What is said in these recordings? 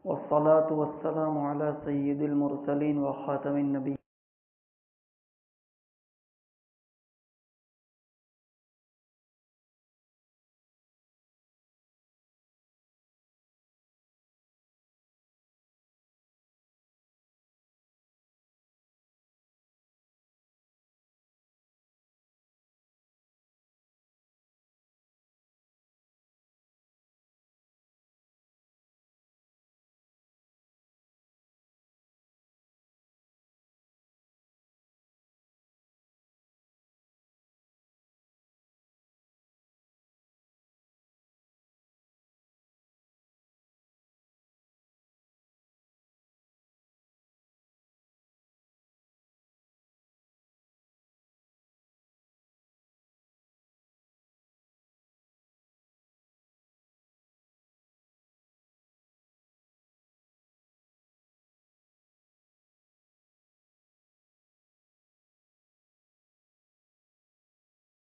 والصلاة والسلام على سيد المرسلين وخاتم النبي.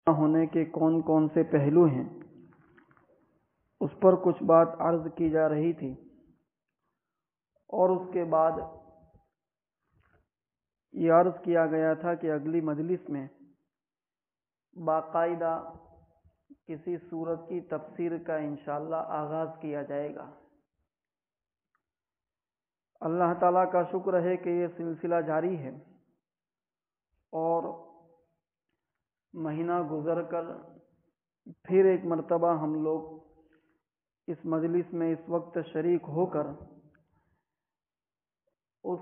ہونے کے کون کون سے پہلو ہیں، اس پر کچھ بات عرض کی جا رہی تھی، اور اس کے بعد یہ عرض کیا گیا تھا کہ اگلی مجلس میں باقاعدہ کسی سورت کی تفسیر کا انشاءاللہ آغاز کیا جائے گا۔ اللہ تعالیٰ کا شکر ہے کہ یہ سلسلہ جاری ہے، اور مہینہ گزر کر پھر ایک مرتبہ ہم لوگ اس مجلس میں اس وقت شریک ہو کر اس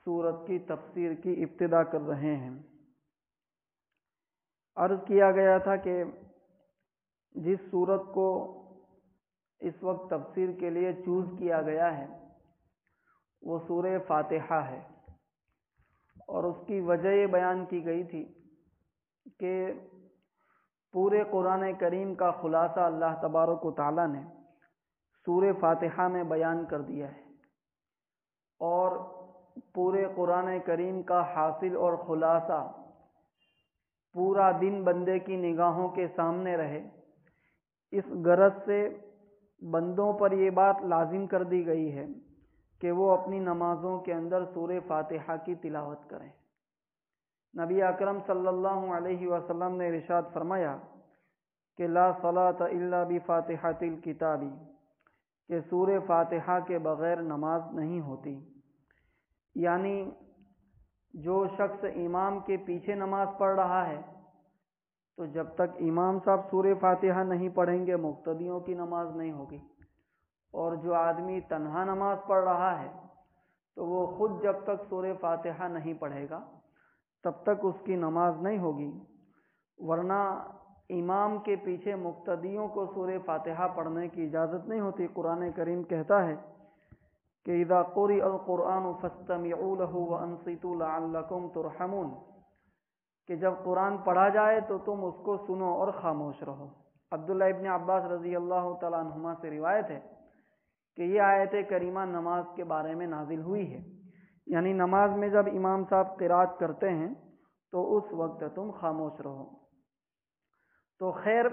سورت کی تفسیر کی ابتدا کر رہے ہیں۔ عرض کیا گیا تھا کہ جس سورت کو اس وقت تفسیر کے لیے چوز کیا گیا ہے وہ سورہ فاتحہ ہے، اور اس کی وجہ یہ بیان کی گئی تھی کہ پورے قرآن کریم کا خلاصہ اللہ تبارک و تعالیٰ نے سورہ فاتحہ میں بیان کر دیا ہے، اور پورے قرآن کریم کا حاصل اور خلاصہ پورا دن بندے کی نگاہوں کے سامنے رہے، اس غرض سے بندوں پر یہ بات لازم کر دی گئی ہے کہ وہ اپنی نمازوں کے اندر سورہ فاتحہ کی تلاوت کریں۔ نبی اکرم صلی اللہ علیہ وسلم نے ارشاد فرمایا کہ لا صلاۃ الا بفاتحۃ الکتاب، کہ سورہ فاتحہ کے بغیر نماز نہیں ہوتی، یعنی جو شخص امام کے پیچھے نماز پڑھ رہا ہے تو جب تک امام صاحب سورہ فاتحہ نہیں پڑھیں گے مقتدیوں کی نماز نہیں ہوگی، اور جو آدمی تنہا نماز پڑھ رہا ہے تو وہ خود جب تک سورہ فاتحہ نہیں پڑھے گا تب تک اس کی نماز نہیں ہوگی، ورنہ امام کے پیچھے مقتدیوں کو سورہ فاتحہ پڑھنے کی اجازت نہیں ہوتی۔ قرآن کریم کہتا ہے کہ اذا قرئ القرآن فاستمعوا له وانصتوا لعلکم ترحمون، کہ جب قرآن پڑھا جائے تو تم اس کو سنو اور خاموش رہو۔ عبداللہ ابن عباس رضی اللہ تعالیٰ عنہما سے روایت ہے کہ یہ آیت کریمہ نماز کے بارے میں نازل ہوئی ہے، یعنی نماز میں جب امام صاحب قرات کرتے ہیں تو اس وقت تم خاموش رہو۔ تو خیر،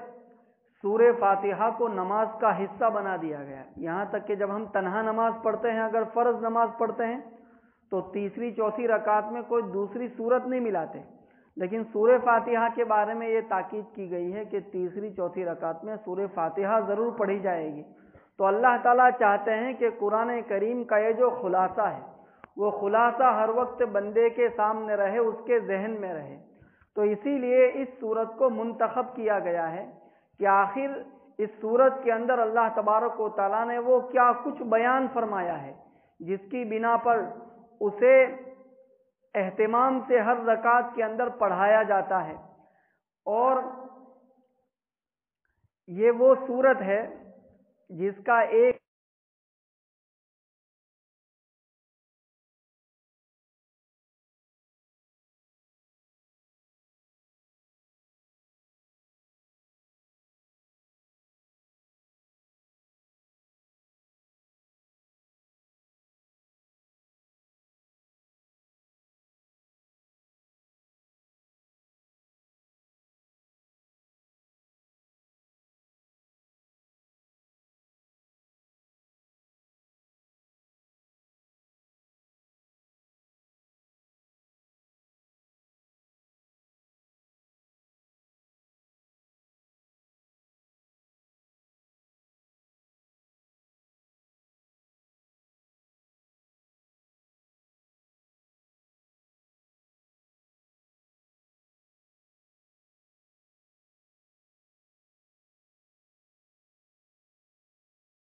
سورہ فاتحہ کو نماز کا حصہ بنا دیا گیا، یہاں تک کہ جب ہم تنہا نماز پڑھتے ہیں، اگر فرض نماز پڑھتے ہیں تو تیسری چوتھی رکعت میں کوئی دوسری سورت نہیں ملاتے، لیکن سورہ فاتحہ کے بارے میں یہ تاکید کی گئی ہے کہ تیسری چوتھی رکعت میں سورہ فاتحہ ضرور پڑھی جائے گی۔ تو اللہ تعالیٰ چاہتے ہیں کہ قرآن کریم کا یہ جو خلاصہ ہے وہ خلاصہ ہر وقت بندے کے سامنے رہے، اس کے ذہن میں رہے، تو اسی لیے اس سورت کو منتخب کیا گیا ہے کہ آخر اس سورت کے اندر اللہ تبارک و تعالیٰ نے وہ کیا کچھ بیان فرمایا ہے جس کی بنا پر اسے اہتمام سے ہر رکعت کے اندر پڑھایا جاتا ہے، اور یہ وہ سورت ہے جس کا ایک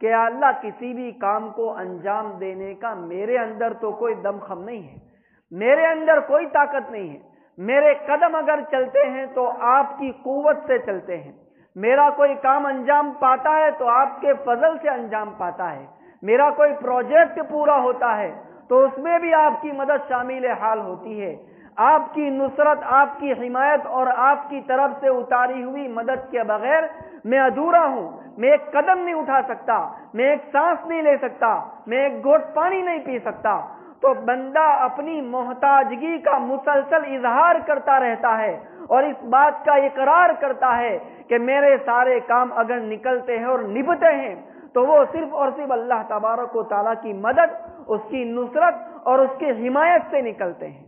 کہ اللہ کسی بھی کام کو انجام دینے کا میرے اندر تو کوئی دم خم نہیں ہے، میرے اندر کوئی طاقت نہیں ہے، میرے قدم اگر چلتے ہیں تو آپ کی قوت سے چلتے ہیں، میرا کوئی کام انجام پاتا ہے تو آپ کے فضل سے انجام پاتا ہے، میرا کوئی پروجیکٹ پورا ہوتا ہے تو اس میں بھی آپ کی مدد شامل حال ہوتی ہے، آپ کی نصرت، آپ کی حمایت اور آپ کی طرف سے اتاری ہوئی مدد کے بغیر میں ادھورا ہوں، میں ایک قدم نہیں اٹھا سکتا، میں ایک سانس نہیں لے سکتا، میں ایک گھونٹ پانی نہیں پی سکتا۔ تو بندہ اپنی محتاجگی کا مسلسل اظہار کرتا رہتا ہے اور اس بات کا اقرار کرتا ہے کہ میرے سارے کام اگر نکلتے ہیں اور نبھتے ہیں تو وہ صرف اور صرف اللہ تبارک و تعالیٰ کی مدد، اس کی نصرت اور اس کی حمایت سے نکلتے ہیں۔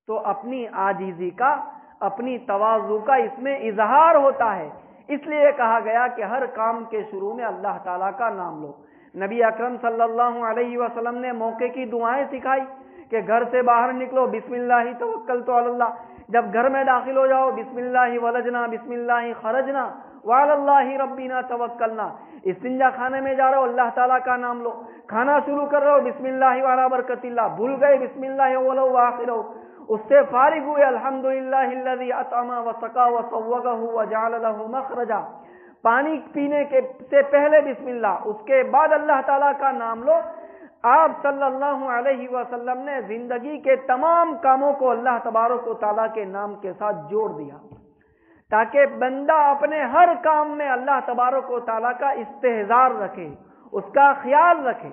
تو اپنی عاجزی کا، اپنی تواضع کا اس میں اظہار ہوتا ہے، اس لیے کہا گیا کہ ہر کام کے شروع میں اللہ تعالیٰ کا نام لو۔ نبی اکرم صلی اللہ علیہ وسلم نے موقع کی دعائیں سکھائی کہ گھر سے باہر نکلو بسم اللہ توکلت علی اللہ، جب گھر میں داخل ہو جاؤ بسم اللہ ولجنا بسم اللہ خرجنا وعلی اللہ ربنا توکلنا، استنجا خانے میں جا رہے ہو اللہ تعالیٰ کا نام لو، کھانا شروع کر رہے ہو بسم اللہ وعلی برکت اللہ، بھول گئے بسم اللہ اولو وآخرو، اس سے فارغ ہوئے الحمدللہ الذی اطعم وسقا وصوغہ وجعل لہ مخرجا، پانی پینے کے سے پہلے بسم اللہ، اس کے بعد اللہ تعالیٰ کا نام لو۔ آپ صلی اللہ علیہ وسلم نے زندگی کے تمام کاموں کو اللہ تبارک و تعالیٰ کے نام کے ساتھ جوڑ دیا تاکہ بندہ اپنے ہر کام میں اللہ تبارک و تعالیٰ کا استحضار رکھے، اس کا خیال رکھے۔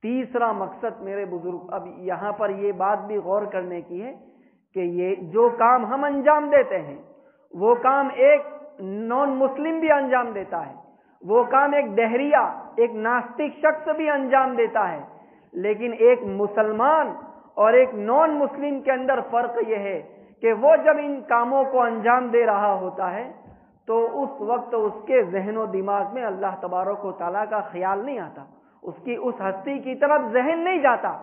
تیسرا مقصد میرے بزرگ، اب یہاں پر یہ بات بھی غور کرنے کی ہے کہ یہ جو کام ہم انجام دیتے ہیں وہ کام ایک نان مسلم بھی انجام دیتا ہے، وہ کام ایک دہریہ، ایک ناستک شخص بھی انجام دیتا ہے، لیکن ایک مسلمان اور ایک نان مسلم کے اندر فرق یہ ہے کہ وہ جب ان کاموں کو انجام دے رہا ہوتا ہے تو اس وقت اس کے ذہن و دماغ میں اللہ تبارک و تعالیٰ کا خیال نہیں آتا، اس کی اس ہستی کی طرف ذہن نہیں جاتا،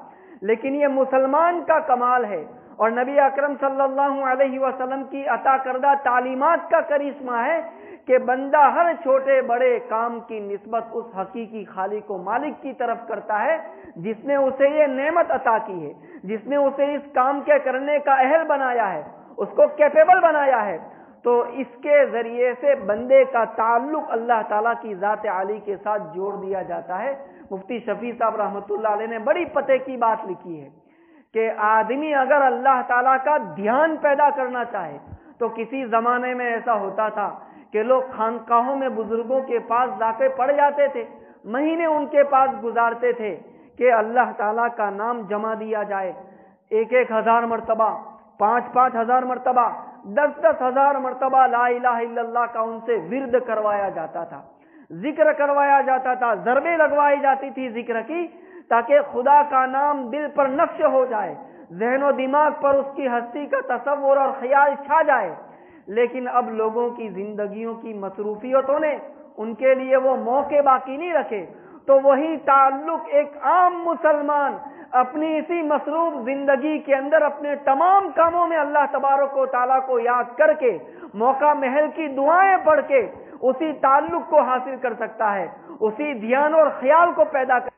لیکن یہ مسلمان کا کمال ہے اور نبی اکرم صلی اللہ علیہ وسلم کی عطا کردہ تعلیمات کا کرشمہ ہے کہ بندہ ہر چھوٹے بڑے کام کی نسبت اس حقیقی خالق و مالک کی طرف کرتا ہے جس نے اسے یہ نعمت عطا کی ہے، جس نے اسے اس کام کے کرنے کا اہل بنایا ہے، اس کو کیپیبل بنایا ہے۔ تو اس کے ذریعے سے بندے کا تعلق اللہ تعالیٰ کی ذات عالی کے ساتھ جوڑ دیا جاتا ہے۔ مفتی شفیع صاحب رحمۃ اللہ علیہ نے بڑی پتے کی بات لکھی ہے کہ آدمی اگر اللہ تعالیٰ کا دھیان پیدا کرنا چاہے تو کسی زمانے میں ایسا ہوتا تھا کہ لوگ خانقاہوں میں بزرگوں کے پاس جا کے پڑ جاتے تھے، مہینے ان کے پاس گزارتے تھے کہ اللہ تعالیٰ کا نام جمع دیا جائے، 1,000 مرتبہ، 5,000 مرتبہ، 10,000 مرتبہ لا الہ الا اللہ کا ان سے ورد کروایا جاتا تھا، ذکر کروایا جاتا تھا، ضربیں لگوائی جاتی تھی ذکر کی تاکہ خدا کا نام دل پر نقش ہو جائے، ذہن و دماغ پر اس کی ہستی کا تصور اور خیال چھا جائے۔ لیکن اب لوگوں کی زندگیوں کی مصروفیتوں نے ان کے لیے وہ موقع باقی نہیں رکھے، تو وہی تعلق ایک عام مسلمان اپنی اسی مصروف زندگی کے اندر اپنے تمام کاموں میں اللہ تبارک و تعالیٰ کو یاد کر کے، موقع محل کی دعائیں پڑھ کے اسی تعلق کو حاصل کر سکتا ہے، اسی دھیان اور خیال کو پیدا کر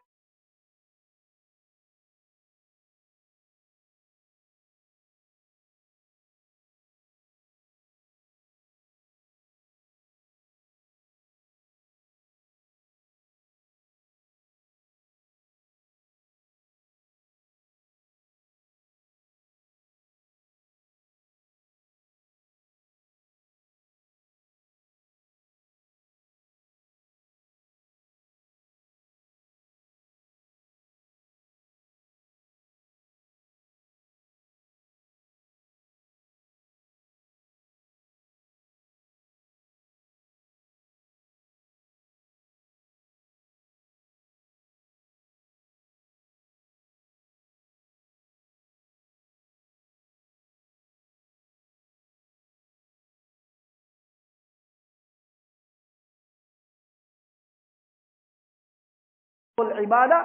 عبادہ،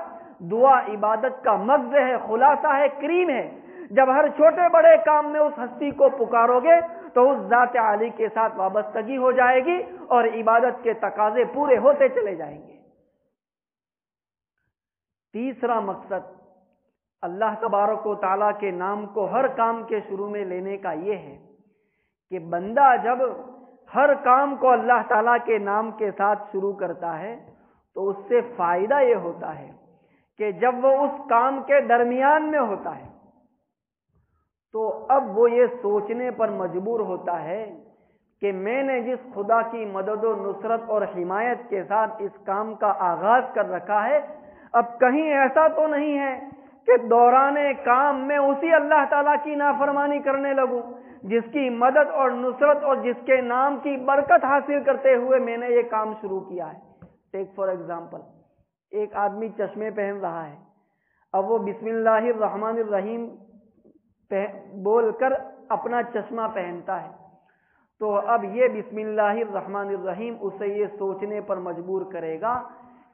دعا عبادت کا مغز ہے، خلاصہ ہے، کریم ہے۔ جب ہر چھوٹے بڑے کام میں اس ہستی کو پکارو گے تو اس ذات عالی کے ساتھ وابستگی ہو جائے گی اور عبادت کے تقاضے پورے ہوتے چلے جائیں گے۔ تیسرا مقصد اللہ تبارک و تعالیٰ کے نام کو ہر کام کے شروع میں لینے کا یہ ہے کہ بندہ جب ہر کام کو اللہ تعالیٰ کے نام کے ساتھ شروع کرتا ہے تو اس سے فائدہ یہ ہوتا ہے کہ جب وہ اس کام کے درمیان میں ہوتا ہے تو اب وہ یہ سوچنے پر مجبور ہوتا ہے کہ میں نے جس خدا کی مدد و نصرت اور حمایت کے ساتھ اس کام کا آغاز کر رکھا ہے، اب کہیں ایسا تو نہیں ہے کہ دوران کام میں اسی اللہ تعالیٰ کی نافرمانی کرنے لگوں جس کی مدد اور نصرت اور جس کے نام کی برکت حاصل کرتے ہوئے میں نے یہ کام شروع کیا ہے۔ ٹیک فار ایگزامپل، ایک آدمی چشمے پہن رہا ہے، اب وہ بسم اللہ الرحمن الرحیم بول کر اپنا چشمہ پہنتا ہے، تو اب یہ بسم اللہ الرحمن الرحیم اسے یہ سوچنے پر مجبور کرے گا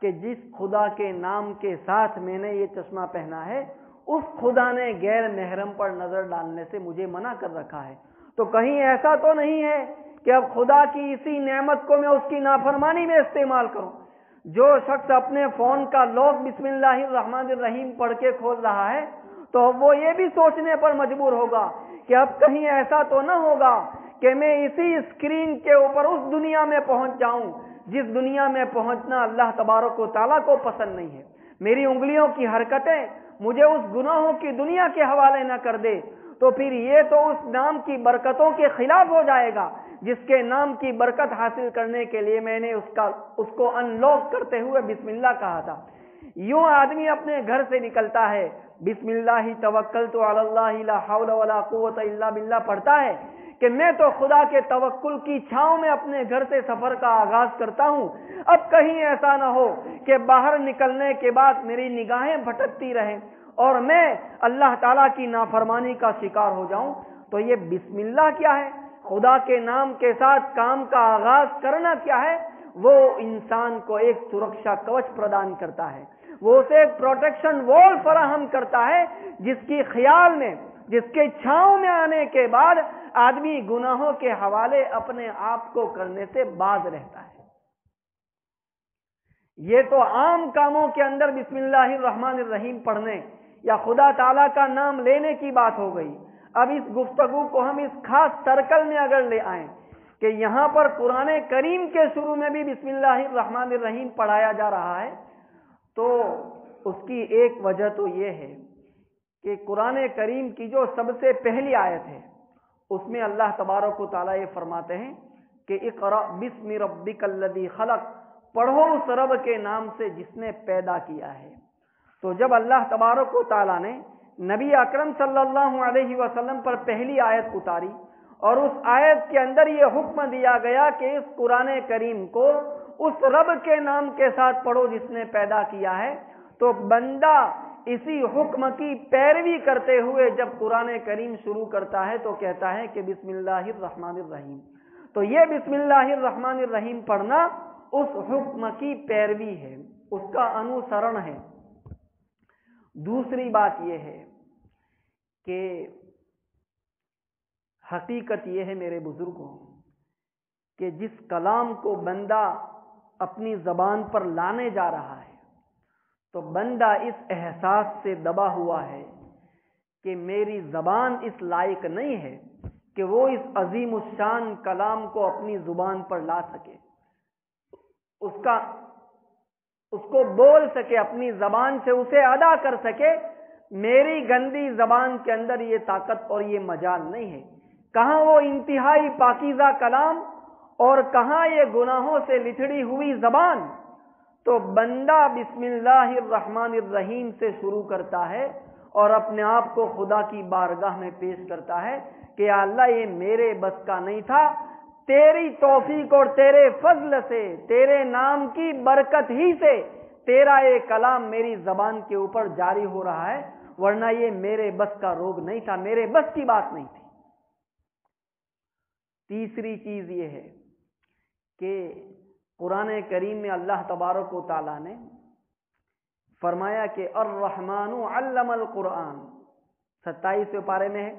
کہ جس خدا کے نام کے ساتھ میں نے یہ چشمہ پہنا ہے اس خدا نے غیر محرم پر نظر ڈالنے سے مجھے منع کر رکھا ہے۔ تو کہیں ایسا تو نہیں ہے کہ اب خدا کی اسی نعمت کو میں اس کی نافرمانی میں استعمال کروں۔ جو شخص اپنے فون کا لاک بسم اللہ الرحمن الرحیم پڑھ کے کھول رہا ہے تو وہ یہ بھی سوچنے پر مجبور ہوگا کہ اب کہیں ایسا تو نہ ہوگا کہ میں اسی اسکرین کے اوپر اس دنیا میں پہنچ جاؤں جس دنیا میں پہنچنا اللہ تبارک و تعالیٰ کو پسند نہیں ہے، میری انگلیوں کی حرکتیں مجھے اس گناہوں کی دنیا کے حوالے نہ کر دے، تو پھر یہ تو اس نام کی برکتوں کے خلاف ہو جائے گا جس کے نام کی برکت حاصل کرنے کے لیے میں نے اس کو ان لاک کرتے ہوئے بسم اللہ کہا تھا۔ یوں آدمی اپنے گھر سے نکلتا ہے، بسم اللہ توکلت علی اللہ لا حول ولا قوت الا باللہ پڑھتا ہے کہ میں تو خدا کے توکل کی چھاؤں میں اپنے گھر سے سفر کا آغاز کرتا ہوں، اب کہیں ایسا نہ ہو کہ باہر نکلنے کے بعد میری نگاہیں بھٹکتی رہیں اور میں اللہ تعالیٰ کی نافرمانی کا شکار ہو جاؤں۔ تو یہ بسم اللہ کیا ہے؟ خدا کے نام کے ساتھ کام کا آغاز کرنا کیا ہے؟ وہ انسان کو ایک سرکشا کوچ پردان کرتا ہے، وہ اسے ایک پروٹیکشن وال فراہم کرتا ہے جس کی خیال میں، جس کے چھاؤں میں آنے کے بعد آدمی گناہوں کے حوالے اپنے آپ کو کرنے سے باز رہتا ہے۔ یہ تو عام کاموں کے اندر بسم اللہ الرحمن الرحیم پڑھنے یا خدا تعالیٰ کا نام لینے کی بات ہو گئی۔ اب اس گفتگو کو ہم اس خاص سرکل میں اگر لے آئیں کہ یہاں پر قرآن کریم کے شروع میں بھی بسم اللہ الرحمن الرحیم پڑھایا جا رہا ہے، تو اس کی ایک وجہ تو یہ ہے کہ قرآن کریم کی جو سب سے پہلی آیت ہے اس میں اللہ تبارک و تعالیٰ یہ فرماتے ہیں کہ اقرأ بسم ربک الذی خلق، پڑھو اس رب کے نام سے جس نے پیدا کیا ہے۔ تو جب اللہ تبارک و تعالیٰ نے نبی اکرم صلی اللہ علیہ وسلم پر پہلی آیت اتاری اور اس آیت کے اندر یہ حکم دیا گیا کہ اس قرآن کریم کو اس رب کے نام کے ساتھ پڑھو جس نے پیدا کیا ہے، تو بندہ اسی حکم کی پیروی کرتے ہوئے جب قرآن کریم شروع کرتا ہے تو کہتا ہے کہ بسم اللہ الرحمن الرحیم۔ تو یہ بسم اللہ الرحمن الرحیم پڑھنا اس حکم کی پیروی ہے، اس کا انوسرن ہے۔ دوسری بات یہ ہے کہ حقیقت یہ ہے میرے بزرگوں کہ جس کلام کو بندہ اپنی زبان پر لانے جا رہا ہے تو بندہ اس احساس سے دبا ہوا ہے کہ میری زبان اس لائق نہیں ہے کہ وہ اس عظیم الشان کلام کو اپنی زبان پر لا سکے، اس کو بول سکے، اپنی زبان سے اسے ادا کر سکے۔ میری گندی زبان کے اندر یہ طاقت اور یہ مجال نہیں ہے۔ کہاں وہ انتہائی پاکیزہ کلام اور کہاں یہ گناہوں سے لتھڑی ہوئی زبان۔ تو بندہ بسم اللہ الرحمن الرحیم سے شروع کرتا ہے اور اپنے آپ کو خدا کی بارگاہ میں پیش کرتا ہے کہ یا اللہ یہ میرے بس کا نہیں تھا، تیری توفیق اور تیرے فضل سے، تیرے نام کی برکت ہی سے تیرا یہ کلام میری زبان کے اوپر جاری ہو رہا ہے، ورنہ یہ میرے بس کا روگ نہیں تھا، میرے بس کی بات نہیں تھی۔ تیسری چیز یہ ہے کہ قرآن کریم میں اللہ تبارک و تعالیٰ نے فرمایا کہ الرحمن علم القرآن، 27ویں پارے میں ہے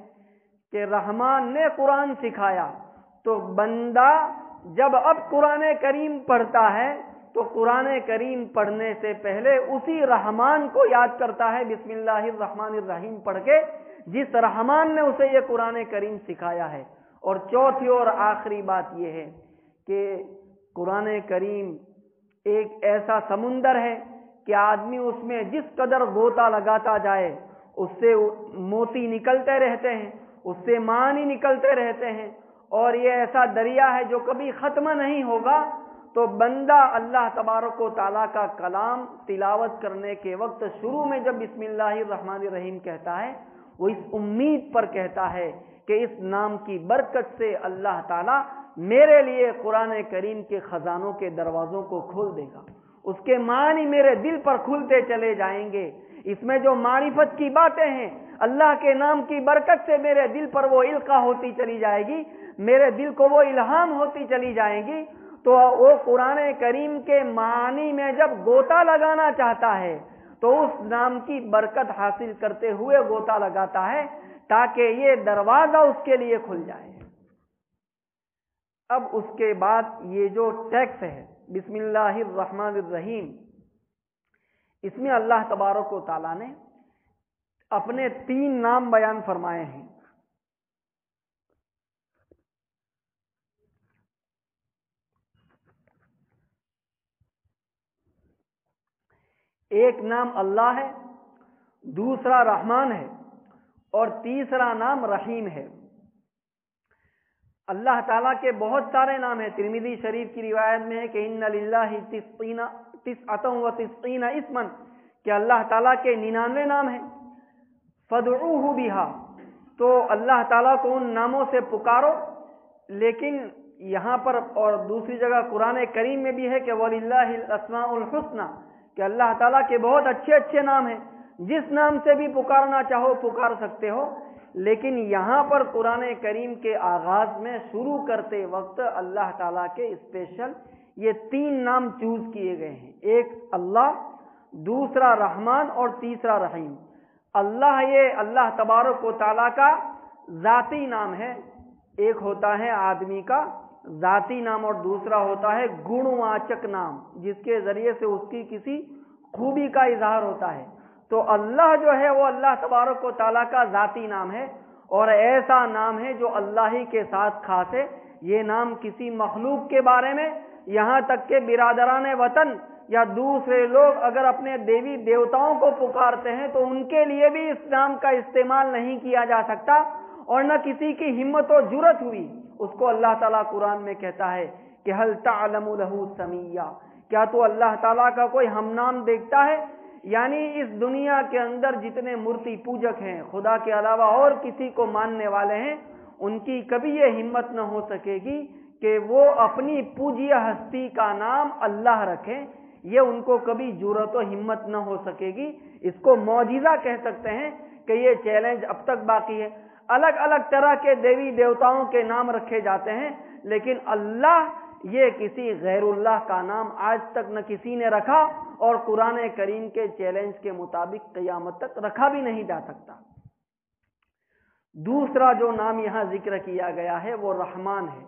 کہ رحمان نے قرآن سکھایا۔ تو بندہ جب اب قرآن کریم پڑھتا ہے تو قرآن کریم پڑھنے سے پہلے اسی رحمان کو یاد کرتا ہے، بسم اللہ الرحمن الرحیم پڑھ کے، جس رحمان نے اسے یہ قرآن کریم سکھایا ہے۔ اور چوتھی اور آخری بات یہ ہے کہ قرآن کریم ایک ایسا سمندر ہے کہ آدمی اس میں جس قدر غوطہ لگاتا جائے اس سے موتی نکلتے رہتے ہیں، اس سے معنی نکلتے رہتے ہیں، اور یہ ایسا دریا ہے جو کبھی ختم نہیں ہوگا۔ تو بندہ اللہ تبارک و تعالیٰ کا کلام تلاوت کرنے کے وقت شروع میں جب بسم اللہ الرحمن الرحیم کہتا ہے، وہ اس امید پر کہتا ہے کہ اس نام کی برکت سے اللہ تعالیٰ میرے لیے قرآن کریم کے خزانوں کے دروازوں کو کھول دے گا، اس کے معنی میرے دل پر کھلتے چلے جائیں گے، اس میں جو معرفت کی باتیں ہیں اللہ کے نام کی برکت سے میرے دل پر وہ القاء ہوتی چلی جائے گی، میرے دل کو وہ الہام ہوتی چلی جائیں گی۔ تو وہ قرآن کریم کے معنی میں جب غوطہ لگانا چاہتا ہے تو اس نام کی برکت حاصل کرتے ہوئے غوطہ لگاتا ہے تاکہ یہ دروازہ اس کے لیے کھل جائے۔ اب اس کے بعد یہ جو ٹیکس ہے بسم اللہ الرحمن الرحیم، اس میں اللہ تبارک و تعالیٰ نے اپنے 3 نام بیان فرمائے ہیں۔ ایک نام اللہ ہے، دوسرا رحمان ہے، اور تیسرا نام رحیم ہے۔ اللہ تعالیٰ کے بہت سارے نام ہیں۔ ترمذی شریف کی روایت میں ہے کہ ان للہ 99 اسما، کہ اللہ تعالیٰ کے 99 نام ہیں۔ فادعوہ بہا، تو اللہ تعالیٰ کو ان ناموں سے پکارو۔ لیکن یہاں پر اور دوسری جگہ قرآن کریم میں بھی ہے کہ وَلِلَّهِ الْأَسْمَاءُ الْحُسْنَى، کہ اللہ تعالیٰ کے بہت اچھے اچھے نام ہیں، جس نام سے بھی پکارنا چاہو پکار سکتے ہو۔ لیکن یہاں پر قرآن کریم کے آغاز میں شروع کرتے وقت اللہ تعالیٰ کے اسپیشل یہ 3 نام چوز کیے گئے ہیں، ایک اللہ، دوسرا رحمان اور تیسرا رحیم۔ اللہ یہ اللہ تبارک و تعالیٰ کا ذاتی نام ہے، ایک ہوتا ہے آدمی کا ذاتی نام اور دوسرا ہوتا ہے گنواچک نام، جس کے ذریعے سے اس کی کسی خوبی کا اظہار ہوتا ہے۔ تو اللہ جو ہے وہ اللہ تبارک و تعالیٰ کا ذاتی نام ہے، اور ایسا نام ہے جو اللہ ہی کے ساتھ خاص ہے۔ یہ نام کسی مخلوق کے بارے میں، یہاں تک کہ برادران وطن یا دوسرے لوگ اگر اپنے دیوی دیوتاؤں کو پکارتے ہیں تو ان کے لیے بھی اس نام کا استعمال نہیں کیا جا سکتا، اور نہ کسی کی ہمت و جرت ہوئی۔ اس کو اللہ تعالیٰ قرآن میں کہتا ہے کہ هل تعلم له سمیا، کیا تو اللہ تعالیٰ کا کوئی ہم نام دیکھتا ہے؟ یعنی اس دنیا کے اندر جتنے مورتی پوجک ہیں، خدا کے علاوہ اور کسی کو ماننے والے ہیں، ان کی کبھی یہ ہمت نہ ہو سکے گی کہ وہ اپنی پوجیہ ہستی کا نام اللہ رکھیں، یہ ان کو کبھی جرت و ہمت نہ ہو سکے گی۔ اس کو معجزہ کہہ سکتے ہیں کہ یہ چیلنج اب تک باقی ہے۔ الگ الگ طرح کے دیوی دیوتاؤں کے نام رکھے جاتے ہیں، لیکن اللہ یہ کسی غیر اللہ کا نام آج تک نہ کسی نے رکھا، اور قرآن کریم کے چیلنج کے مطابق قیامت تک رکھا بھی نہیں جا سکتا۔ دوسرا جو نام یہاں ذکر کیا گیا ہے وہ رحمان ہے،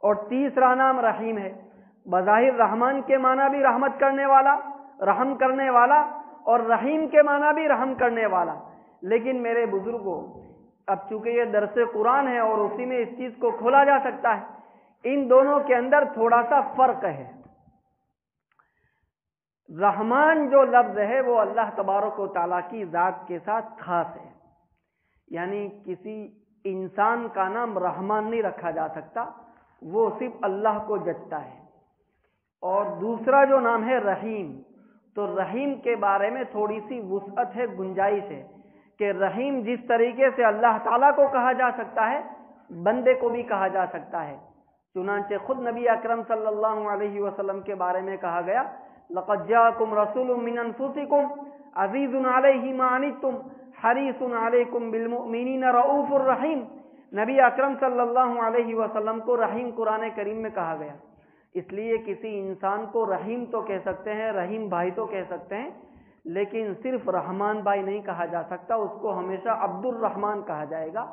اور تیسرا نام رحیم ہے۔ بظاہر رحمان کے معنی بھی رحمت کرنے والا، رحم کرنے والا، اور رحیم کے معنی بھی رحم کرنے والا۔ لیکن میرے بزرگوں، اب چونکہ یہ درس قرآن ہے اور اسی میں اس چیز کو کھولا جا سکتا ہے، ان دونوں کے اندر تھوڑا سا فرق ہے۔ رحمان جو لفظ ہے وہ اللہ تبارک و تعالیٰ کی ذات کے ساتھ خاص ہے، یعنی کسی انسان کا نام رحمان نہیں رکھا جا سکتا، وہ صرف اللہ کو جچتا ہے۔ اور دوسرا جو نام ہے رحیم، تو رحیم کے بارے میں تھوڑی سی وسعت ہے، گنجائش ہے کہ رحیم جس طریقے سے اللہ تعالیٰ کو کہا جا سکتا ہے، بندے کو بھی کہا جا سکتا ہے۔ چنانچہ خود نبی اکرم صلی اللہ علیہ وسلم کے بارے میں کہا گیا لَقَدْ جَاءَكُمْ رَسُولٌ مِّنْ أَنفُسِكُمْ عَزِيزٌ عَلَيْهِ مَا عَنِتُّمْ حَرِيصٌ عَلَيْكُمْ بِالْمُؤْمِنِينَ رَءُوفٌ رَحِيمٌ۔ نبی اکرم صلی اللہ علیہ وسلم کو رحیم قرآن کریم میں کہا گیا، اس لیے کسی انسان کو رحیم تو کہہ سکتے ہیں، رحیم بھائی تو کہہ سکتے ہیں، لیکن صرف رحمان بھائی نہیں کہا جا سکتا، اس کو ہمیشہ عبد الرحمان کہا جائے گا،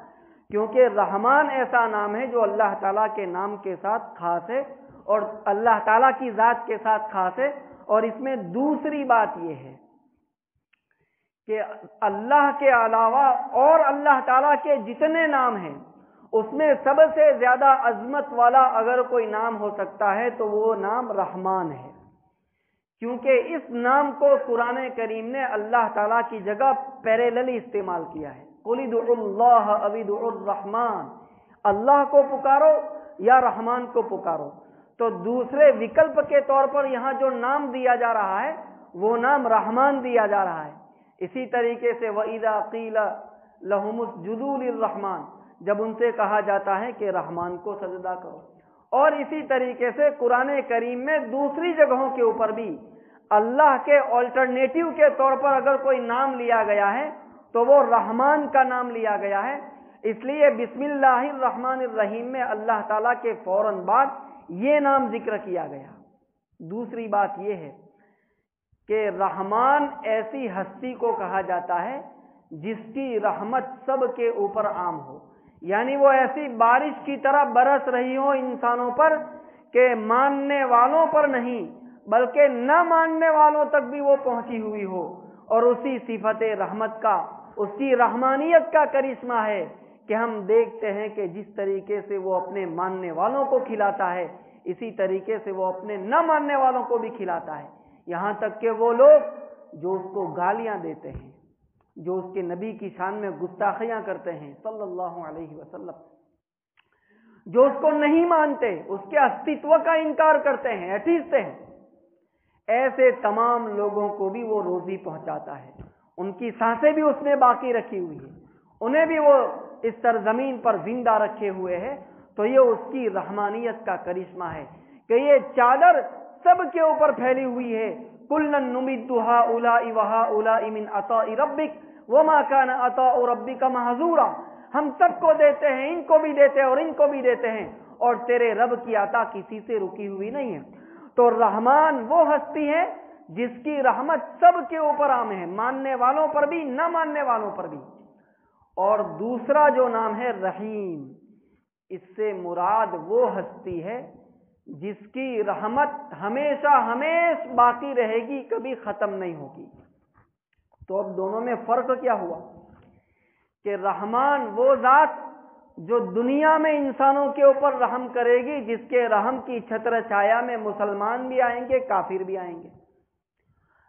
کیونکہ رحمان ایسا نام ہے جو اللہ تعالیٰ کے نام کے ساتھ خاص ہے اور اللہ تعالیٰ کی ذات کے ساتھ خاص ہے. اور اس میں دوسری بات یہ ہے کہ اللہ کے علاوہ اور اللہ تعالیٰ کے جتنے نام ہیں اس میں سب سے زیادہ عظمت والا اگر کوئی نام ہو سکتا ہے تو وہ نام رحمان ہے، کیونکہ اس نام کو قرآن کریم نے اللہ تعالیٰ کی جگہ پیریللی استعمال کیا ہے. قُلِ ادْعُوا اللَّهَ أَوِ ادْعُوا الرَّحْمَٰنَ، اللہ کو پکارو یا رحمان کو پکارو. تو دوسرے وکلپ کے طور پر یہاں جو نام دیا جا رہا ہے وہ نام رحمان دیا جا رہا ہے. اسی طریقے سے وَإِذَا قِيلَ لَهُمُ اسْجُدُوا لِلرَّحْمَٰنِ، جب ان سے کہا جاتا ہے کہ رحمان کو سجدہ کرو. اور اسی طریقے سے قرآن کریم میں دوسری جگہوں کے اوپر بھی اللہ کے آلٹرنیٹیو کے طور پر اگر کوئی نام لیا گیا ہے تو وہ رحمان کا نام لیا گیا ہے. اس لیے بسم اللہ الرحمن الرحیم میں اللہ تعالیٰ کے فوراً بعد یہ نام ذکر کیا گیا. دوسری بات یہ ہے کہ رحمان ایسی ہستی کو کہا جاتا ہے جس کی رحمت سب کے اوپر عام ہو، یعنی وہ ایسی بارش کی طرح برس رہی ہو انسانوں پر کہ ماننے والوں پر نہیں بلکہ نہ ماننے والوں تک بھی وہ پہنچی ہوئی ہو. اور اسی صفت رحمت کا، اس کی رحمانیت کا کرشمہ ہے کہ ہم دیکھتے ہیں کہ جس طریقے سے وہ اپنے ماننے والوں کو کھلاتا ہے اسی طریقے سے وہ اپنے نہ ماننے والوں کو بھی کھلاتا ہے. یہاں تک کہ وہ لوگ جو اس کو گالیاں دیتے ہیں، جو اس کے نبی کی شان میں گستاخیاں کرتے ہیں صلی اللہ علیہ وسلم، جو اس کو نہیں مانتے، اس کے استتو کا انکار کرتے ہیں، ایتھیسٹ ہیں، ایسے تمام لوگوں کو بھی وہ روزی پہنچاتا ہے. ان کی سانسیں بھی اس نے باقی رکھی ہوئی ہے، انہیں بھی وہ اس سرزمین پر زندہ رکھے ہوئے ہے. تو یہ اس کی رحمانیت کا کرشمہ ہے کہ یہ چادر سب کے اوپر پھیلی ہوئی ہے. کُلًّا نُمِدُّ هَٰؤُلَاءِ وَهَٰؤُلَاءِ مِنْ عَطَاءِ رَبِّكَ وَمَا كَانَ عَطَاءُ رَبِّكَ مَحْظُورًا، ہم سب کو دیتے ہیں، ان کو بھی دیتے ہیں اور ان کو بھی دیتے ہیں، اور تیرے رب کی عطا کسی سے رکی ہوئی نہیں ہے. تو رحمان وہ ہستی ہے جس کی رحمت سب کے اوپر عام ہے، ماننے والوں پر بھی نہ ماننے والوں پر بھی. اور دوسرا جو نام ہے رحیم، اس سے مراد وہ ہستی ہے جس کی رحمت ہمیشہ ہمیشہ باقی رہے گی، کبھی ختم نہیں ہوگی. تو اب دونوں میں فرق کیا ہوا کہ رحمان وہ ذات جو دنیا میں انسانوں کے اوپر رحم کرے گی، جس کے رحم کی چھتر چھایا میں مسلمان بھی آئیں گے، کافر بھی آئیں گے.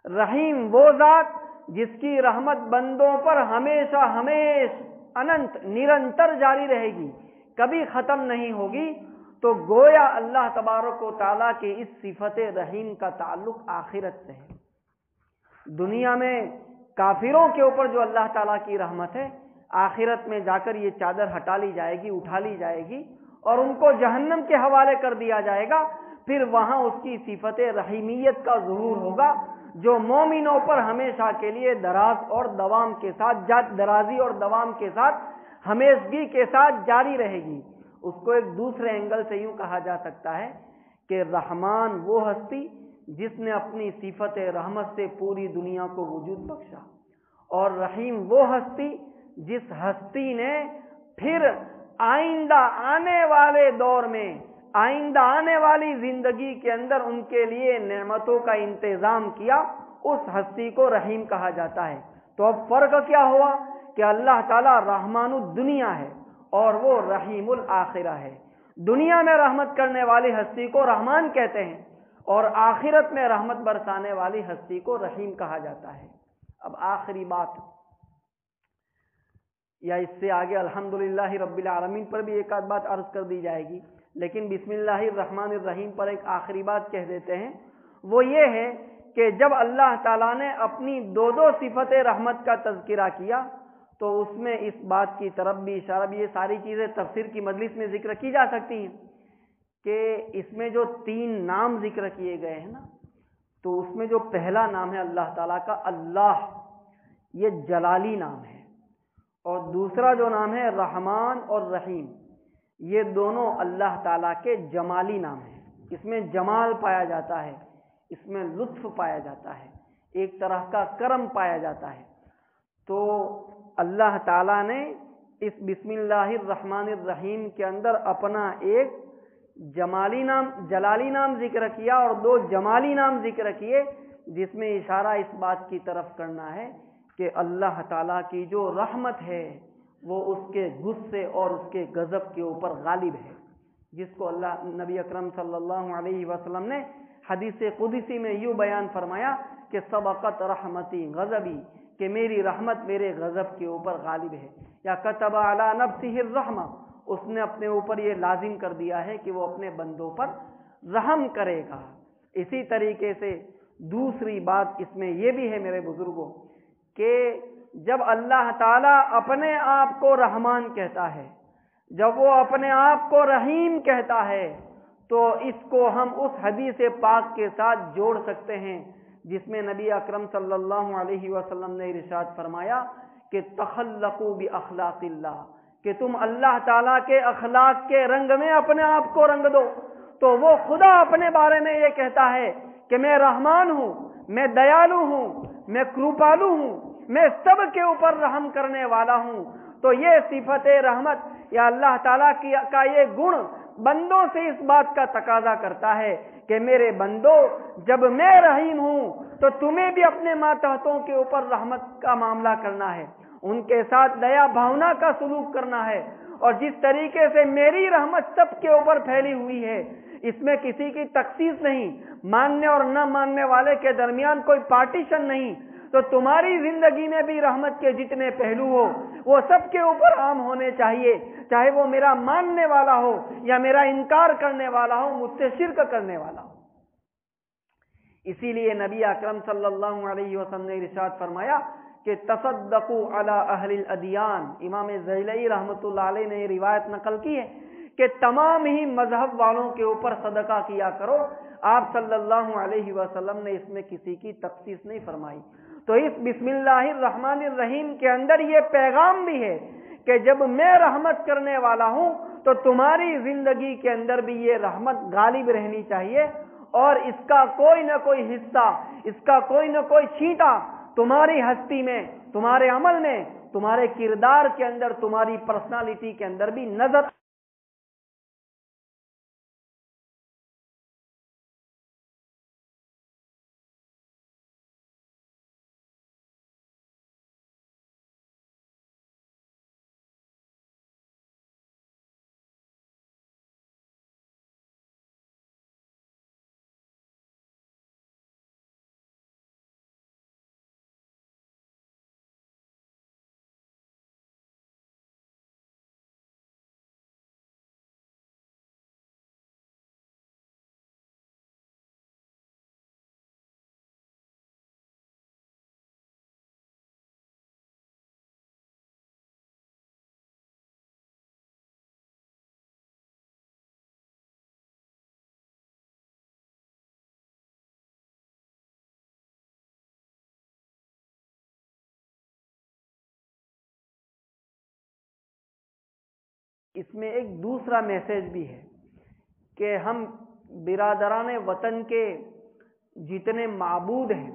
رحیم وہ ذات جس کی رحمت بندوں پر ہمیشہ ہمیشہ اننت نرنتر جاری رہے گی، کبھی ختم نہیں ہوگی. تو گویا اللہ تبارک و تعالیٰ کے اس صفت رحیم کا تعلق آخرت سے ہے. دنیا میں کافروں کے اوپر جو اللہ تعالیٰ کی رحمت ہے، آخرت میں جا کر یہ چادر ہٹا لی جائے گی، اٹھا لی جائے گی اور ان کو جہنم کے حوالے کر دیا جائے گا. پھر وہاں اس کی صفت رحیمیت کا ظہور ہوگا جو مومنوں پر ہمیشہ کے لیے درازی اور دوام کے ساتھ ہمیشگی کے ساتھ جاری رہے گی. اس کو ایک دوسرے اینگل سے یوں کہا جا سکتا ہے کہ رحمان وہ ہستی جس نے اپنی صفت رحمت سے پوری دنیا کو وجود بخشا، اور رحیم وہ ہستی جس ہستی نے پھر آئندہ آنے والے دور میں، آئندہ آنے والی زندگی کے اندر ان کے لیے نعمتوں کا انتظام کیا. اس ہستی کو رحیم کہا جاتا ہے. تو اب فرق کیا ہوا کہ اللہ تعالیٰ رحمان الدنیا ہے اور وہ رحیم الآخرہ ہے. دنیا میں رحمت کرنے والی ہستی کو رحمان کہتے ہیں اور آخرت میں رحمت برسانے والی ہستی کو رحیم کہا جاتا ہے. اب آخری بات، یا اس سے آگے الحمدللہ رب العالمین پر بھی ایک آدھ بات عرض کر دی جائے گی، لیکن بسم اللہ الرحمن الرحیم پر ایک آخری بات کہہ دیتے ہیں. وہ یہ ہے کہ جب اللہ تعالیٰ نے اپنی دو صفت رحمت کا تذکرہ کیا تو اس میں اس بات کی طرف بھی اشارہ بھی، یہ ساری چیزیں تفسیر کی مجلس میں ذکر کی جا سکتی ہیں کہ اس میں جو 3 نام ذکر کیے گئے ہیں نا، تو اس میں جو پہلا نام ہے اللہ تعالیٰ کا اللہ، یہ جلالی نام ہے، اور دوسرا جو نام ہے رحمان اور رحیم، یہ دونوں اللہ تعالیٰ کے جمالی نام ہیں. اس میں جمال پایا جاتا ہے، اس میں لطف پایا جاتا ہے، ایک طرح کا کرم پایا جاتا ہے. تو اللہ تعالیٰ نے اس بسم اللہ الرحمن الرحیم کے اندر اپنا ایک جلالی نام ذکر کیا اور 2 جمالی نام ذکر کیے، جس میں اشارہ اس بات کی طرف کرنا ہے کہ اللہ تعالیٰ کی جو رحمت ہے وہ اس کے غصے اور اس کے غضب کے اوپر غالب ہے، جس کو نبی اکرم صلی اللہ علیہ وسلم نے حدیث قدسی میں یوں بیان فرمایا کہ سبقت رحمتی غضبی، کہ میری رحمت میرے غضب کے اوپر غالب ہے، یا کتب علی نفسہ الرحمہ، اس نے اپنے اوپر یہ لازم کر دیا ہے کہ وہ اپنے بندوں پر رحم کرے گا۔ اسی طریقے سے دوسری بات اس میں یہ بھی ہے میرے بزرگوں کہ جب اللہ تعالیٰ اپنے آپ کو رحمان کہتا ہے، جب وہ اپنے آپ کو رحیم کہتا ہے، تو اس کو ہم اس حدیث پاک کے ساتھ جوڑ سکتے ہیں جس میں نبی اکرم صلی اللہ علیہ وسلم نے ارشاد فرمایا کہ تخلقوا باخلاق اللہ، کہ تم اللہ تعالیٰ کے اخلاق کے رنگ میں اپنے آپ کو رنگ دو۔ تو وہ خدا اپنے بارے میں یہ کہتا ہے کہ میں رحمان ہوں، میں دیالو ہوں، میں کروپالو ہوں، میں سب کے اوپر رحم کرنے والا ہوں۔ تو یہ صفت رحمت یا اللہ تعالیٰ کا یہ گن بندوں سے اس بات کا تقاضا کرتا ہے کہ میرے بندو، جب میں رحیم ہوں تو تمہیں بھی اپنے ماتحتوں کے اوپر رحمت کا معاملہ کرنا ہے، ان کے ساتھ دیا بھاونا کا سلوک کرنا ہے۔ اور جس طریقے سے میری رحمت سب کے اوپر پھیلی ہوئی ہے، اس میں کسی کی تخصیص نہیں، ماننے اور نہ ماننے والے کے درمیان کوئی پارٹیشن نہیں، تو تمہاری زندگی میں بھی رحمت کے جتنے پہلو ہو وہ سب کے اوپر عام ہونے چاہیے، چاہے وہ میرا ماننے والا ہو یا میرا انکار کرنے والا ہو، مجھ سے شرک کرنے والا ہو۔ اسی لیے نبی اکرم صلی اللہ علیہ وسلم نے ارشاد فرمایا کہ تصدقوا علی اہل الادیان، امام زیلعی رحمۃ اللہ علیہ نے یہ روایت نقل کی ہے کہ تمام ہی مذہب والوں کے اوپر صدقہ کیا کرو۔ آپ صلی اللہ علیہ وسلم نے اس میں کسی کی تخصیص نہیں فرمائی۔ تو اس بسم اللہ الرحمن الرحیم کے اندر یہ پیغام بھی ہے کہ جب میں رحمت کرنے والا ہوں تو تمہاری زندگی کے اندر بھی یہ رحمت غالب رہنی چاہیے، اور اس کا کوئی نہ کوئی حصہ، اس کا کوئی نہ کوئی چھینٹا تمہاری ہستی میں، تمہارے عمل میں، تمہارے کردار کے اندر، تمہاری پرسنالٹی کے اندر بھی نظر اس میں ایک دوسرا میسج بھی ہے کہ ہم برادران وطن کے جتنے معبود ہیں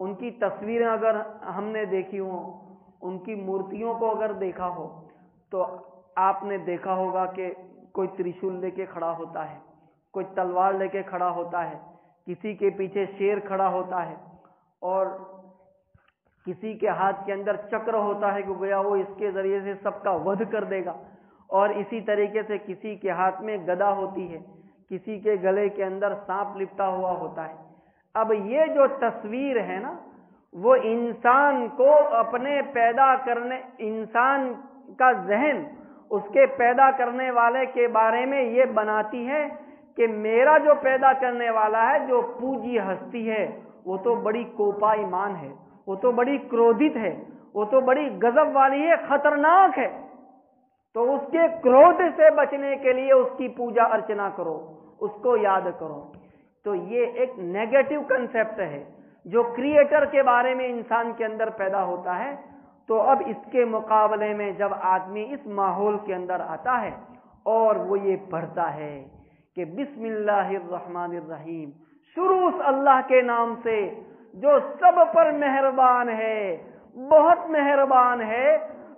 ان کی تصویریں اگر ہم نے دیکھی ہوں، ان کی مورتیوں کو اگر دیکھا ہو، تو آپ نے دیکھا ہوگا کہ کوئی ترشول لے کے کھڑا ہوتا ہے، کوئی تلوار لے کے کھڑا ہوتا ہے، کسی کے پیچھے شیر کھڑا ہوتا ہے، اور کسی کے ہاتھ کے اندر چکر ہوتا ہے کہ گویا وہ اس کے ذریعے سے سب کا وධ کر دے گا، اور اسی طریقے سے کسی کے ہاتھ میں گدا ہوتی ہے، کسی کے گلے کے اندر سانپ لپٹا ہوا ہوتا ہے۔ اب یہ جو تصویر ہے نا، وہ انسان کو اپنے پیدا کرنے، انسان کا ذہن اس کے پیدا کرنے والے کے بارے میں یہ بناتی ہے کہ میرا جو پیدا کرنے والا ہے، جو پوجی ہستی ہے، وہ تو بڑی کوپائمان ہے، وہ تو بڑی کرودت ہے، وہ تو بڑی غضب والی ہے، خطرناک ہے۔ تو اس کے کرودھ سے بچنے کے لیے اس کی پوجا ارچنا کرو، اس کو یاد کرو۔ تو یہ ایک نیگیٹو کنسیپٹ ہے جو کریٹر کے بارے میں انسان کے اندر پیدا ہوتا ہے۔ تو اب اس کے مقابلے میں جب آدمی اس ماحول کے اندر آتا ہے اور وہ یہ پڑھتا ہے کہ بسم اللہ الرحمن الرحیم، شروع اس اللہ کے نام سے جو سب پر مہربان ہے، بہت مہربان ہے،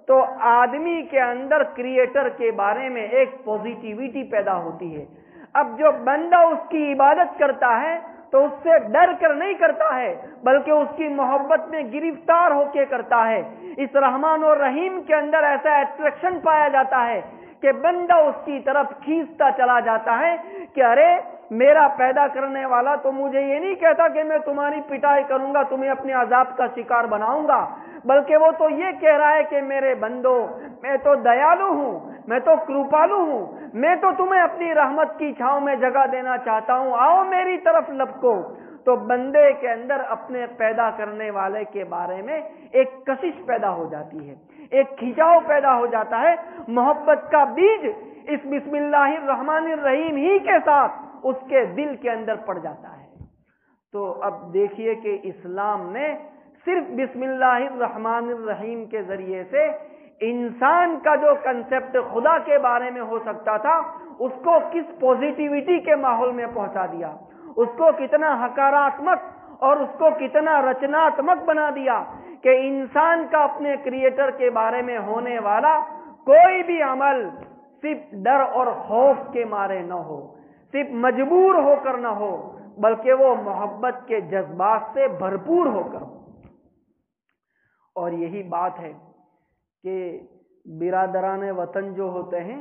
تو آدمی کے اندر کریٹر کے بارے میں ایک پوزیٹیوٹی پیدا ہوتی ہے. اب جو بندہ اس کی عبادت کرتا ہے تو اس سے ڈر کر نہیں کرتا ہے بلکہ اس کی محبت میں گرفتار ہو کے کرتا ہے. اس رحمان اور رحیم کے اندر ایسا اٹریکشن پایا جاتا ہے کہ بندہ اس کی طرف کھینچتا چلا جاتا ہے کہ ارے میرا پیدا کرنے والا تو مجھے یہ نہیں کہتا کہ میں تمہاری پٹائی کروں گا، تمہیں اپنے عذاب کا شکار بناؤں گا، بلکہ وہ تو یہ کہہ رہا ہے کہ میرے بندو میں تو دیالو ہوں، میں تو کرپالو ہوں، میں تو تمہیں اپنی رحمت کی چھاؤں میں جگہ دینا چاہتا ہوں، آؤ میری طرف لپکو. تو بندے کے اندر اپنے پیدا کرنے والے کے بارے میں ایک کشش پیدا ہو جاتی ہے، ایک کھینچاؤ پیدا ہو جاتا ہے. محبت کا بیج اس بسم اللہ الرحمن الرحیم ہی کے ساتھ اس کے دل کے اندر پڑ جاتا ہے. تو اب دیکھیے کہ اسلام نے صرف بسم اللہ الرحمن الرحیم کے ذریعے سے انسان کا جو کنسپٹ خدا کے بارے میں ہو سکتا تھا اس کو کس پوزیٹیوٹی کے ماحول میں پہنچا دیا، اس کو کتنا حکاراتمک اور اس کو کتنا رچناتمک بنا دیا کہ انسان کا اپنے کریٹر کے بارے میں ہونے والا کوئی بھی عمل صرف ڈر اور خوف کے مارے نہ ہو، صرف مجبور ہو کر نہ ہو، بلکہ وہ محبت کے جذبات سے بھرپور ہو کر ہو. اور یہی بات ہے کہ برادران وطن جو ہوتے ہیں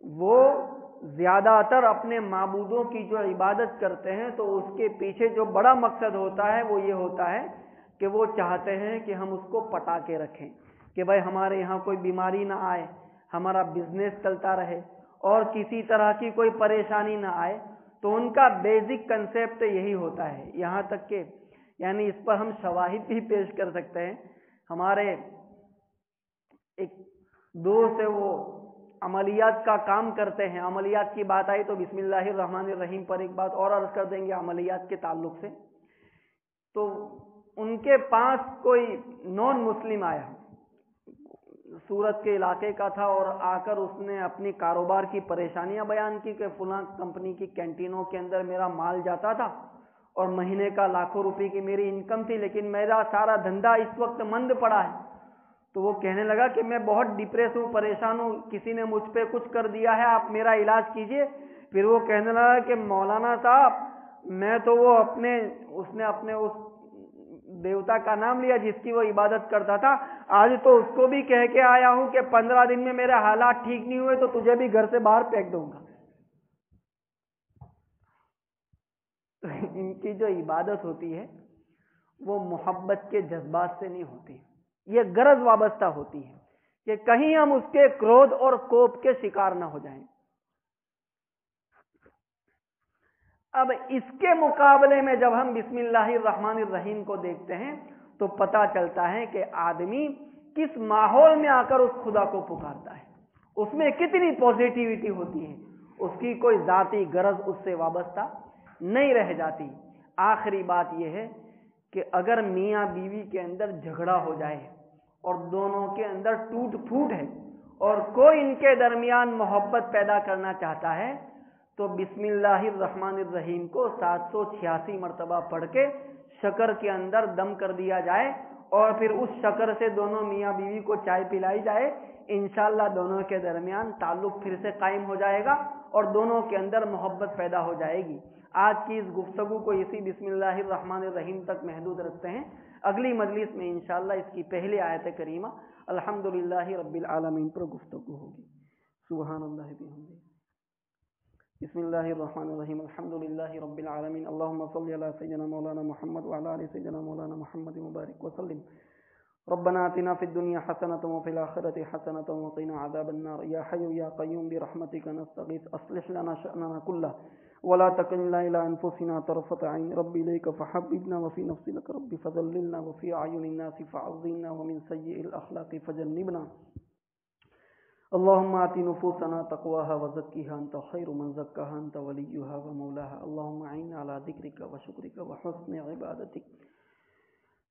وہ زیادہ تر اپنے معبودوں کی جو عبادت کرتے ہیں تو اس کے پیچھے جو بڑا مقصد ہوتا ہے وہ یہ ہوتا ہے کہ وہ چاہتے ہیں کہ ہم اس کو پٹا کے رکھیں کہ بھائی ہمارے یہاں کوئی بیماری نہ آئے، ہمارا بزنس چلتا رہے اور کسی طرح کی کوئی پریشانی نہ آئے. تو ان کا بیسک کنسیپٹ یہی ہوتا ہے. یہاں تک کہ یعنی اس پر ہم شواہد بھی پیش کر سکتے ہیں. ہمارے ایک دوست ہے وہ عملیات کا کام کرتے ہیں، عملیات کی بات آئی تو بسم اللہ الرحمن الرحیم پر ایک بات اور عرض کر دیں گے عملیات کے تعلق سے. تو ان کے پاس کوئی نان مسلم آیا، سورت کے علاقے کا تھا، اور آ کر اس نے اپنی کاروبار کی پریشانیاں بیان کی کہ فلاں کمپنی کی کینٹینوں کے اندر میرا مال جاتا تھا اور مہینے کا لاکھوں روپے کی میری انکم تھی، لیکن میرا سارا دھندا اس وقت مند پڑا ہے. تو وہ کہنے لگا کہ میں بہت ڈپریس ہوں، پریشان ہوں، کسی نے مجھ پہ کچھ کر دیا ہے، آپ میرا علاج کیجئے. پھر وہ کہنے لگا کہ مولانا صاحب میں تو وہ اس نے اپنے اس دیوتا کا نام لیا جس کی وہ عبادت کرتا تھا، آج تو اس کو بھی کہہ کے آیا ہوں کہ 15 دن میں میرے حالات ٹھیک نہیں ہوئے تو تجھے بھی گھر سے باہر پھینک دوں گا. ان کی جو عبادت ہوتی ہے وہ محبت کے جذبات سے نہیں ہوتی، یہ غرض وابستہ ہوتی ہے کہ کہیں ہم اس کے کرودھ اور کوپ کے شکار نہ ہو جائیں. اب اس کے مقابلے میں جب ہم بسم اللہ الرحمن الرحیم کو دیکھتے ہیں تو پتہ چلتا ہے کہ آدمی کس ماحول میں آ کر اس خدا کو پکارتا ہے، اس میں کتنی پوزیٹیوٹی ہوتی ہے، اس کی کوئی ذاتی غرض اس سے وابستہ نہیں رہ جاتی. آخری بات یہ ہے کہ اگر میاں بیوی کے اندر جھگڑا ہو جائے اور دونوں کے اندر ٹوٹ پھوٹ ہے اور کوئی ان کے درمیان محبت پیدا کرنا چاہتا ہے تو بسم اللہ الرحمن الرحیم کو 786 مرتبہ پڑھ کے شکر کے اندر دم کر دیا جائے اور پھر اس شکر سے دونوں میاں بیوی کو چائے پلائی جائے، انشاءاللہ دونوں کے درمیان تعلق پھر سے قائم ہو جائے گا اور دونوں کے اندر محبت پیدا ہو جائے گی. آج کی اس گفتگو کو اسی بسم اللہ الرحمن الرحیم تک محدود رکھتے ہیں. اگلی مجلس میں انشاءاللہ اس کی پہلی آیت کریمہ الحمدللہ رب العالمین پر گفتگو ہوگی. سبحان اللہ بحمدہ. بسم اللہ الرحمن الرحیم الحمدللہ رب العالمین اللہم صلی علی سیدنا مولانا محمد وعلی آل سیدنا مولانا محمد مبارک وسلم. ربنا آتنا فی الدنیا حسنۃ وفی الآخرۃ حسنۃ وقنا عذاب النار. یا حی یا قیوم برحمتک نستغیث اصلح لنا شأننا کلہ ولا تکلنا الى انفسنا طرفۃ عین. رب الیک فحببنا وفی نفسی لک رب فذللنا وفی اعین الناس فعظمنا ومن سیئ الاخلاق فجنبنا. اللهم آت نفوسنا تقواها وزكها أنت خير من زكاها أنت وليها ومولاها. اللهم أعنا على ذكرك وشكرك وحسن عبادتك.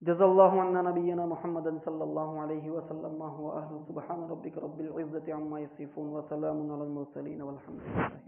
جزا الله عنا نبينا محمد صلى الله عليه وسلم ما هو أهل. سبحان ربك رب العزة عما يصفون وسلام على المرسلين والحمد لله.